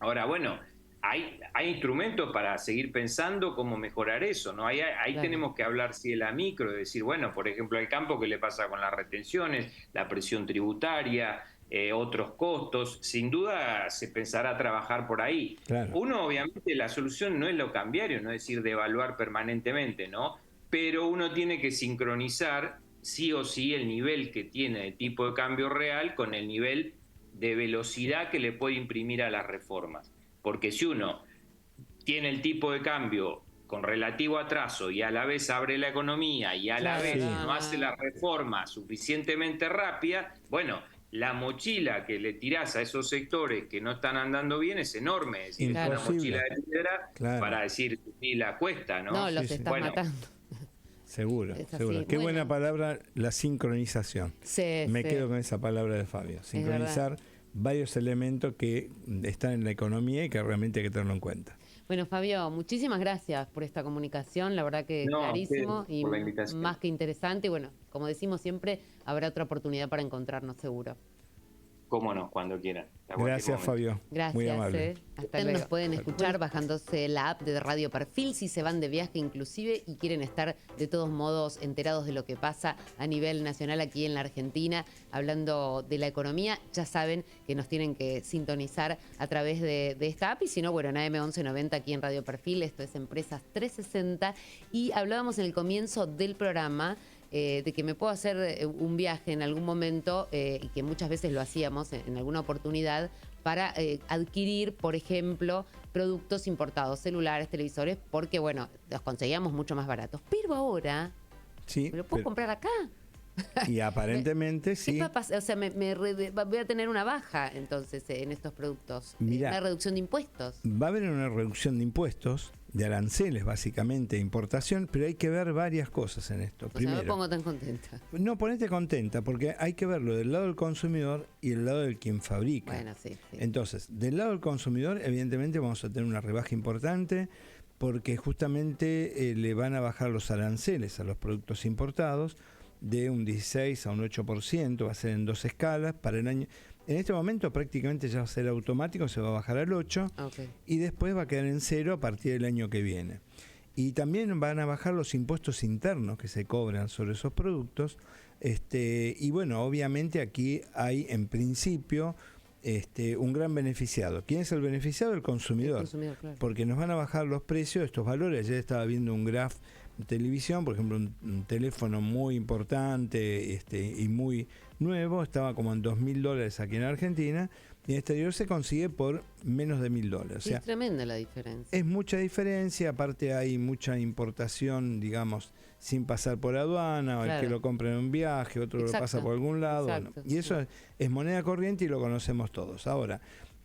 S4: Ahora, bueno, hay instrumentos para seguir pensando cómo mejorar eso, ¿no? Ahí tenemos que hablar, sí, de la micro, de decir, bueno, por ejemplo, al campo, ¿qué le pasa con las retenciones, la presión tributaria, otros costos? Sin duda se pensará trabajar por ahí. Uno, obviamente, la solución no es lo cambiario, no es decir, devaluar permanentemente, ¿no? Pero uno tiene que sincronizar, sí o sí, el nivel que tiene el tipo de cambio real con el nivel de velocidad que le puede imprimir a las reformas. Porque si uno tiene el tipo de cambio con relativo atraso y a la vez abre la economía y a la vez no hace la reforma suficientemente rápida, bueno, la mochila que le tirás a esos sectores que no están andando bien es enorme. Es decir, es una mochila de piedra para decir, ni la cuesta, ¿no?
S1: No, los estás matando.
S2: Seguro. Qué buena palabra, la sincronización. Me quedo con esa palabra de Fabio. Sincronizar varios elementos que están en la economía y que realmente hay que tenerlo en cuenta.
S1: Bueno, Fabio, muchísimas gracias por esta comunicación, la verdad que clarísimo y más que interesante. Y bueno, como decimos siempre, habrá otra oportunidad para encontrarnos seguro.
S4: Cómo no, cuando quieran.
S2: Gracias, Fabio.
S1: Gracias.
S2: Muy amable.
S1: Hasta luego. Nos pueden escuchar bajándose la app de Radio Perfil si se van de viaje inclusive y quieren estar de todos modos enterados de lo que pasa a nivel nacional aquí en la Argentina, hablando de la economía. Ya saben que nos tienen que sintonizar a través de esta app, y si no, bueno, en AM 1190 aquí en Radio Perfil. Esto es Empresas 360, y hablábamos en el comienzo del programa de que me puedo hacer un viaje en algún momento, y que muchas veces lo hacíamos en alguna oportunidad, para adquirir, por ejemplo, productos importados, celulares, televisores, porque, bueno, los conseguíamos mucho más baratos. Pero ahora, ¿me lo puedo comprar acá?
S2: Y aparentemente sí.
S1: ¿Qué va a pasar? O sea, voy a tener una baja entonces en estos productos.
S2: Mirá,
S1: una reducción de impuestos.
S2: Va a haber una reducción de impuestos, de aranceles básicamente, importación, pero hay que ver varias cosas en esto.
S1: Primero, no me pongo tan contenta.
S2: No, ponete contenta, porque hay que verlo del lado del consumidor y del lado del quien fabrica.
S1: Bueno, sí.
S2: Entonces, del lado del consumidor, evidentemente vamos a tener una rebaja importante, porque justamente le van a bajar los aranceles a los productos importados de un 16 a un 8%, va a ser en 2 escalas para el año. En este momento prácticamente ya va a ser automático, se va a bajar al 8 y después va a quedar en 0 a partir del año que viene. Y también van a bajar los impuestos internos que se cobran sobre esos productos. Y bueno, obviamente aquí hay en principio un gran beneficiado. ¿Quién es el beneficiado? El consumidor. Claro. Porque nos van a bajar los precios de estos valores. Ayer estaba viendo un graph en televisión, por ejemplo, un teléfono muy importante y muy nuevo, estaba como en $2.000 aquí en Argentina, y en el exterior se consigue por menos de $1.000. O sea,
S1: es tremenda la diferencia.
S2: Es mucha diferencia, aparte hay mucha importación, digamos, sin pasar por aduana, o el que lo compra en un viaje, otro lo pasa por algún lado. Bueno, y eso es moneda corriente y lo conocemos todos. Ahora,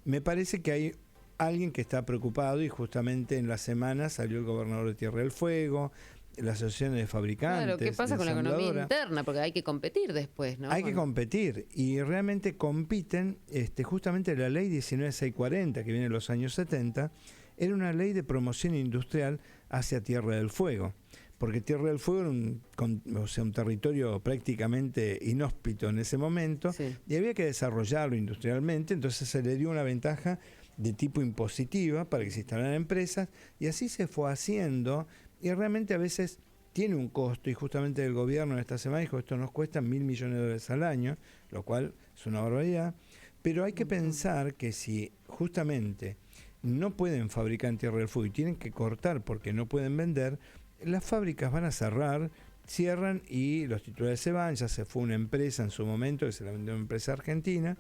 S2: me parece que hay alguien que está preocupado, y justamente en la semana salió el gobernador de Tierra del Fuego, las asociaciones de fabricantes.
S1: Claro, ¿qué pasa con la economía interna? Porque hay que competir después, ¿no?
S2: Hay que competir, y realmente compiten. Justamente la ley 19640, que viene de los años 70, era una ley de promoción industrial hacia Tierra del Fuego, porque Tierra del Fuego era un territorio prácticamente inhóspito en ese momento, y había que desarrollarlo industrialmente. Entonces se le dio una ventaja de tipo impositiva para que se instalaran empresas, y así se fue haciendo. Y realmente a veces tiene un costo, y justamente el gobierno esta semana dijo, esto nos cuesta $1.000 millones al año, lo cual es una barbaridad. Pero hay que pensar que si justamente no pueden fabricar en Tierra del Fuego y tienen que cortar porque no pueden vender, las fábricas van a cerrar, cierran y los titulares se van. Ya se fue una empresa en su momento que se la vendió a una empresa argentina,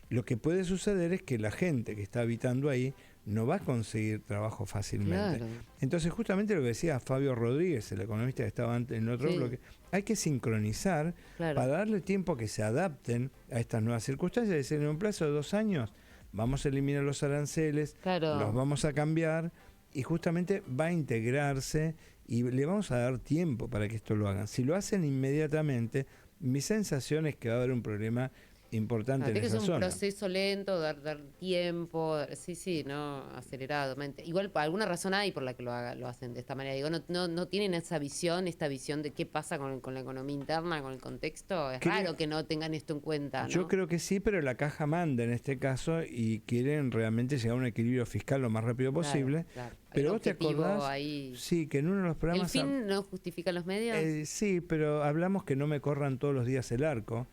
S2: Lo que puede suceder es que la gente que está habitando ahí no va a conseguir trabajo fácilmente.
S1: Claro.
S2: Entonces, justamente lo que decía Fabio Rodríguez, el economista que estaba antes en el otro
S1: Sí.
S2: bloque, hay que sincronizar
S1: Claro.
S2: para darle tiempo a que se adapten a estas nuevas circunstancias. Es decir, en un plazo de 2 años vamos a eliminar los aranceles,
S1: Claro.
S2: los vamos a cambiar y justamente va a integrarse y le vamos a dar tiempo para que esto lo hagan. Si lo hacen inmediatamente, mi sensación es que va a haber un problema importante en
S1: Tiene que
S2: esa
S1: ser un
S2: zona.
S1: proceso lento, dar tiempo, sí, no aceleradamente. Igual por alguna razón hay por la que lo hacen de esta manera. Digo, no tienen esta visión de qué pasa con la economía interna, con el contexto. Es
S2: Creo-
S1: raro que no tengan esto en cuenta, ¿no?
S2: Yo creo que sí, pero la caja manda en este caso y quieren realmente llegar a un equilibrio fiscal lo más rápido
S1: Claro,
S2: posible.
S1: claro. Hay
S2: Pero
S1: un
S2: vos te
S1: objetivo
S2: acordás,
S1: ahí.
S2: sí, que en uno de los
S1: ¿El
S2: programas...
S1: fin no justifica los medios?
S2: Sí, pero hablamos que no me corran todos los días el arco.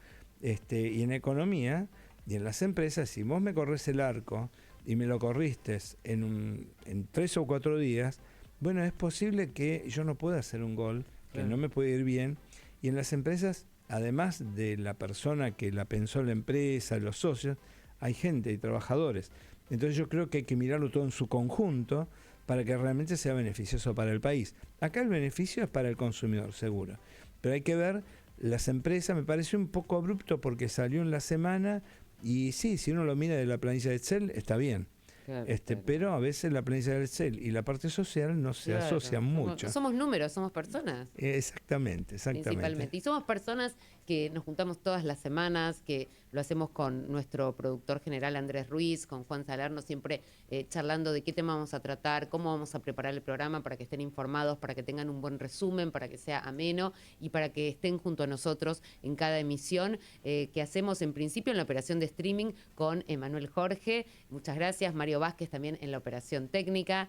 S2: Y en economía y en las empresas, si vos me corres el arco y me lo corriste en 3 o 4 días, bueno, es posible que yo no pueda hacer un gol, que
S1: Claro.
S2: no me puede ir bien. Y en las empresas, además de la persona que la pensó la empresa, los socios, hay gente, hay trabajadores. Entonces yo creo que hay que mirarlo todo en su conjunto para que realmente sea beneficioso para el país. Acá el beneficio es para el consumidor, seguro. Pero hay que ver las empresas, me pareció un poco abrupto porque salió en la semana y sí, si uno lo mira de la planilla de Excel, está bien.
S1: Claro, claro.
S2: Pero a veces la planilla del Excel y la parte social no se
S1: Claro.
S2: asocian mucho.
S1: Somos números, somos personas.
S2: Exactamente.
S1: Principalmente. Y somos personas que nos juntamos todas las semanas, que lo hacemos con nuestro productor general Andrés Ruiz, con Juan Salerno, siempre charlando de qué tema vamos a tratar, cómo vamos a preparar el programa para que estén informados, para que tengan un buen resumen, para que sea ameno y para que estén junto a nosotros en cada emisión que hacemos en principio en la operación de streaming con Emanuel Jorge. Muchas gracias. Mario Vázquez también en la operación técnica.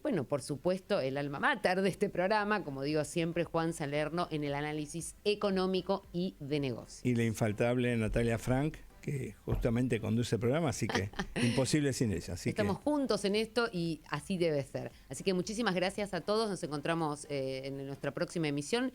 S1: Bueno, por supuesto, el alma mater de este programa, como digo siempre, Juan Salerno en el análisis económico y de negocio.
S2: Y la infaltable Natalia Frank, que justamente conduce el programa, así que imposible sin ella. Así
S1: Estamos
S2: que
S1: juntos en esto y así debe ser. Así que muchísimas gracias a todos. Nos encontramos en nuestra próxima emisión.